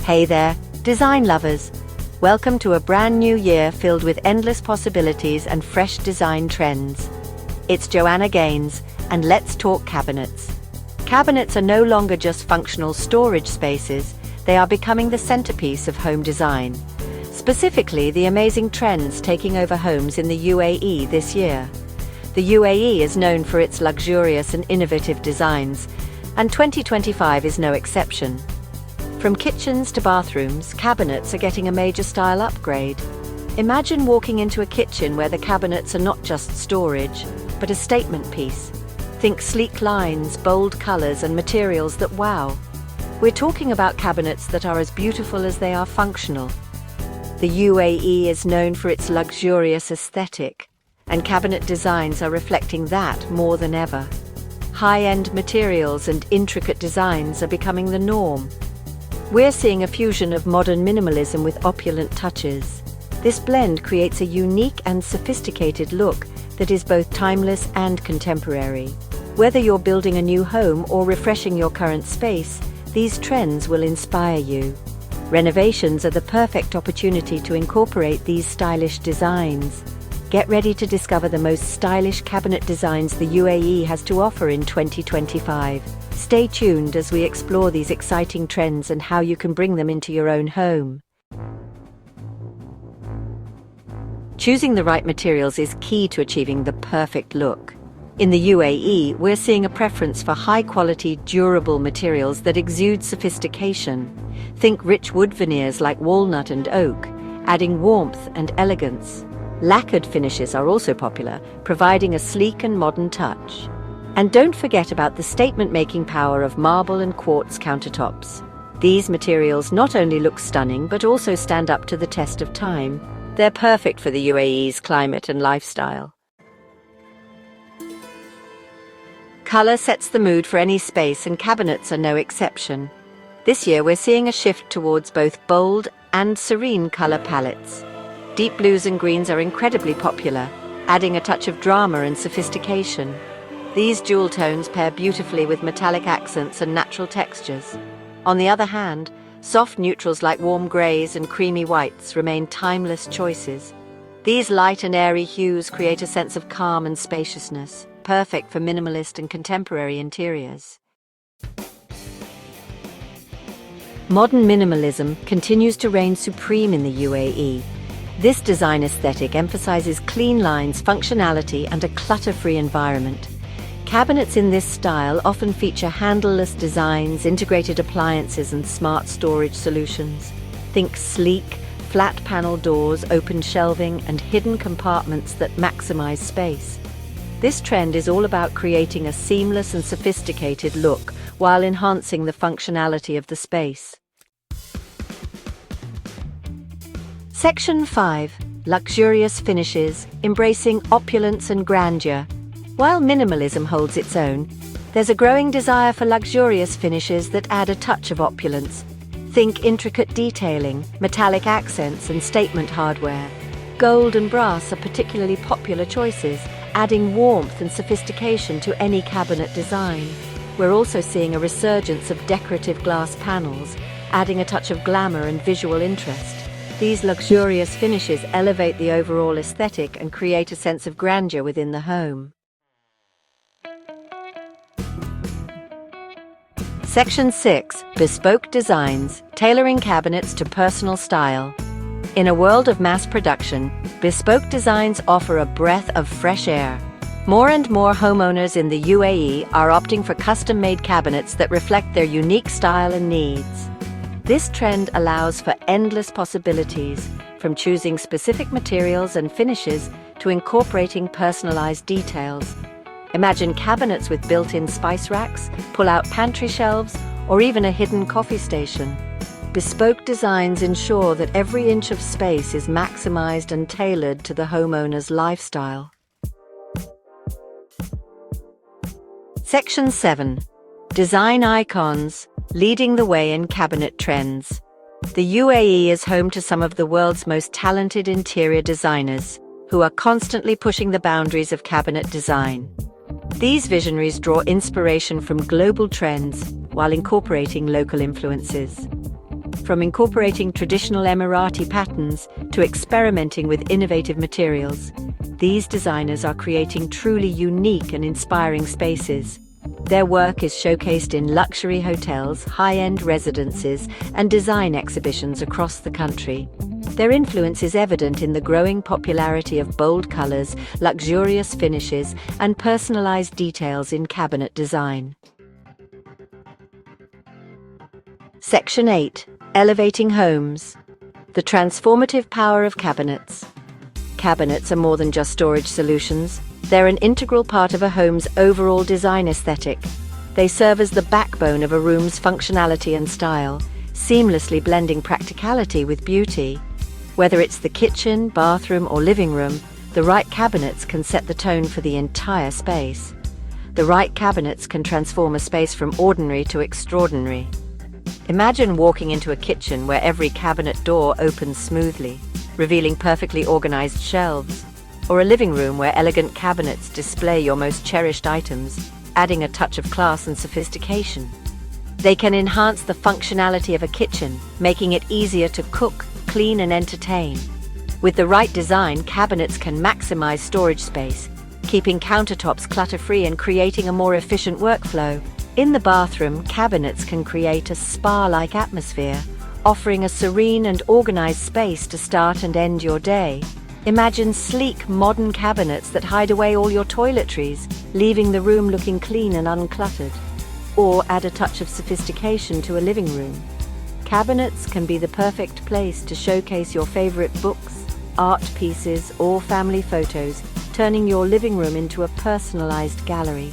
Hey there, design lovers! Welcome to a brand new year filled with endless possibilities and fresh design trends. It's Joanna Gaines, and let's talk cabinets. Cabinets are no longer just functional storage spaces, they are becoming the centerpiece of home design. Specifically, the amazing trends taking over homes in the UAE this year. The UAE is known for its luxurious and innovative designs, and 2025 is no exception. From kitchens to bathrooms, cabinets are getting a major style upgrade. Imagine walking into a kitchen where the cabinets are not just storage, but a statement piece. Think sleek lines, bold colors, and materials that wow. We're talking about cabinets that are as beautiful as they are functional. The UAE is known for its luxurious aesthetic, and cabinet designs are reflecting that more than ever. High-end materials and intricate designs are becoming the norm. We're seeing a fusion of modern minimalism with opulent touches. This blend creates a unique and sophisticated look that is both timeless and contemporary. Whether you're building a new home or refreshing your current space, these trends will inspire you. Renovations are the perfect opportunity to incorporate these stylish designs. Get ready to discover the most stylish cabinet designs the UAE has to offer in 2025. Stay tuned as we explore these exciting trends and how you can bring them into your own home. Choosing the right materials is key to achieving the perfect look. In the UAE, we're seeing a preference for high-quality, durable materials that exude sophistication. Think rich wood veneers like walnut and oak, adding warmth and elegance. Lacquered finishes are also popular, providing a sleek and modern touch. And don't forget about the statement-making power of marble and quartz countertops. These materials not only look stunning but also stand up to the test of time. They're perfect for the UAE's climate and lifestyle. Color sets the mood for any space, and cabinets are no exception. This year we're seeing a shift towards both bold and serene color palettes. Deep blues and greens are incredibly popular, adding a touch of drama and sophistication. These jewel tones pair beautifully with metallic accents and natural textures. On the other hand, soft neutrals like warm greys and creamy whites remain timeless choices. These light and airy hues create a sense of calm and spaciousness, perfect for minimalist and contemporary interiors. Modern minimalism continues to reign supreme in the UAE. This design aesthetic emphasizes clean lines, functionality, and a clutter-free environment. Cabinets in this style often feature handleless designs, integrated appliances, and smart storage solutions. Think sleek, flat-panel doors, open shelving, and hidden compartments that maximize space. This trend is all about creating a seamless and sophisticated look while enhancing the functionality of the space. Section 5. Luxurious finishes, embracing opulence and grandeur. While minimalism holds its own, there's a growing desire for luxurious finishes that add a touch of opulence. Think intricate detailing, metallic accents, and statement hardware. Gold and brass are particularly popular choices, adding warmth and sophistication to any cabinet design. We're also seeing a resurgence of decorative glass panels, adding a touch of glamour and visual interest. These luxurious finishes elevate the overall aesthetic and create a sense of grandeur within the home. Section 6. Bespoke designs, tailoring cabinets to personal style. In a world of mass production, bespoke designs offer a breath of fresh air. More and more homeowners in the UAE are opting for custom-made cabinets that reflect their unique style and needs. This trend allows for endless possibilities, from choosing specific materials and finishes to incorporating personalized details. Imagine cabinets with built-in spice racks, pull-out pantry shelves, or even a hidden coffee station. Bespoke designs ensure that every inch of space is maximized and tailored to the homeowner's lifestyle. Section 7. Design icons, leading the way in cabinet trends. The UAE is home to some of the world's most talented interior designers, who are constantly pushing the boundaries of cabinet design. These visionaries draw inspiration from global trends while incorporating local influences. From incorporating traditional Emirati patterns to experimenting with innovative materials, these designers are creating truly unique and inspiring spaces. Their work is showcased in luxury hotels, high-end residences, and design exhibitions across the country. Their influence is evident in the growing popularity of bold colors, luxurious finishes, and personalized details in cabinet design. Section 8. Elevating Homes. The transformative power of cabinets. Cabinets are more than just storage solutions. They're an integral part of a home's overall design aesthetic. They serve as the backbone of a room's functionality and style, seamlessly blending practicality with beauty. Whether it's the kitchen, bathroom, or living room, the right cabinets can set the tone for the entire space. The right cabinets can transform a space from ordinary to extraordinary. Imagine walking into a kitchen where every cabinet door opens smoothly, revealing perfectly organized shelves, or a living room where elegant cabinets display your most cherished items, adding a touch of class and sophistication. They can enhance the functionality of a kitchen, making it easier to cook, clean, and entertain. With the right design, cabinets can maximize storage space, keeping countertops clutter-free and creating a more efficient workflow. In the bathroom, cabinets can create a spa-like atmosphere, offering a serene and organized space to start and end your day. Imagine sleek, modern cabinets that hide away all your toiletries, leaving the room looking clean and uncluttered. Or add a touch of sophistication to a living room. Cabinets can be the perfect place to showcase your favorite books, art pieces, or family photos, turning your living room into a personalized gallery.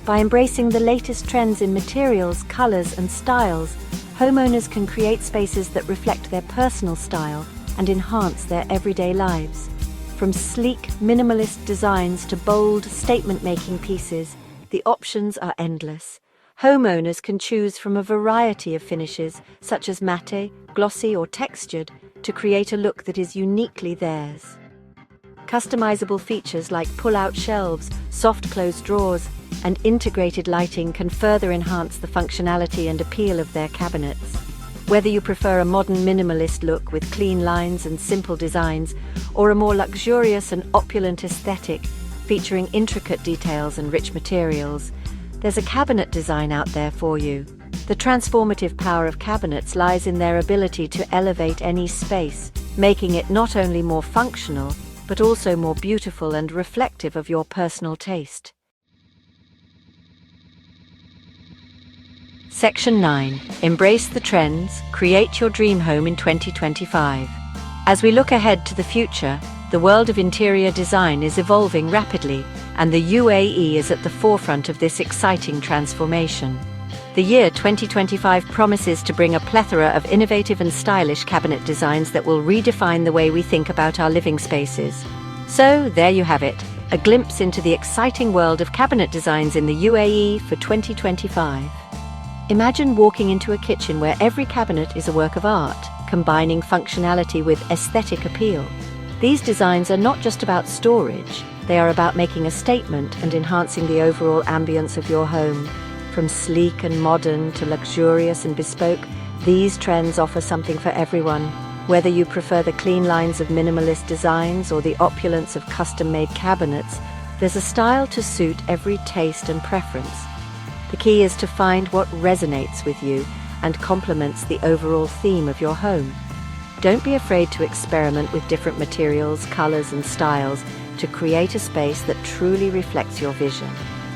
By embracing the latest trends in materials, colors, and styles, homeowners can create spaces that reflect their personal style and enhance their everyday lives. From sleek, minimalist designs to bold, statement-making pieces, the options are endless. Homeowners can choose from a variety of finishes, such as matte, glossy, or textured, to create a look that is uniquely theirs. Customizable features like pull-out shelves, soft-close drawers, and integrated lighting can further enhance the functionality and appeal of their cabinets. Whether you prefer a modern minimalist look with clean lines and simple designs, or a more luxurious and opulent aesthetic featuring intricate details and rich materials, there's a cabinet design out there for you. The transformative power of cabinets lies in their ability to elevate any space, making it not only more functional, but also more beautiful and reflective of your personal taste. Section 9. Embrace the trends, create your dream home in 2025. As we look ahead to the future, the world of interior design is evolving rapidly, and the UAE is at the forefront of this exciting transformation. The year 2025 promises to bring a plethora of innovative and stylish cabinet designs that will redefine the way we think about our living spaces. So, there you have it, a glimpse into the exciting world of cabinet designs in the UAE for 2025. Imagine walking into a kitchen where every cabinet is a work of art, combining functionality with aesthetic appeal. These designs are not just about storage, they are about making a statement and enhancing the overall ambience of your home. From sleek and modern to luxurious and bespoke, these trends offer something for everyone. Whether you prefer the clean lines of minimalist designs or the opulence of custom-made cabinets, there's a style to suit every taste and preference. The key is to find what resonates with you and complements the overall theme of your home. Don't be afraid to experiment with different materials, colors, and styles to create a space that truly reflects your vision.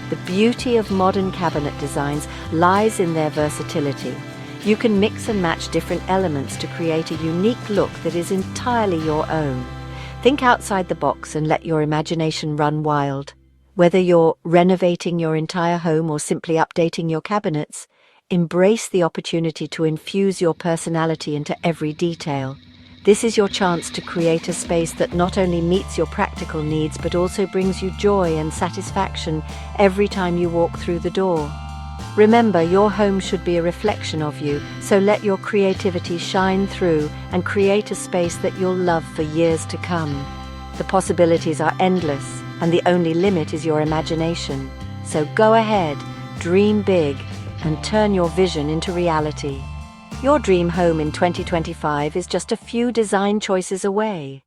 The beauty of modern cabinet designs lies in their versatility. You can mix and match different elements to create a unique look that is entirely your own. Think outside the box and let your imagination run wild. Whether you're renovating your entire home or simply updating your cabinets, embrace the opportunity to infuse your personality into every detail. This is your chance to create a space that not only meets your practical needs but also brings you joy and satisfaction every time you walk through the door. Remember, your home should be a reflection of you, so let your creativity shine through and create a space that you'll love for years to come. The possibilities are endless, and the only limit is your imagination. So go ahead, dream big, and turn your vision into reality. Your dream home in 2025 is just a few design choices away.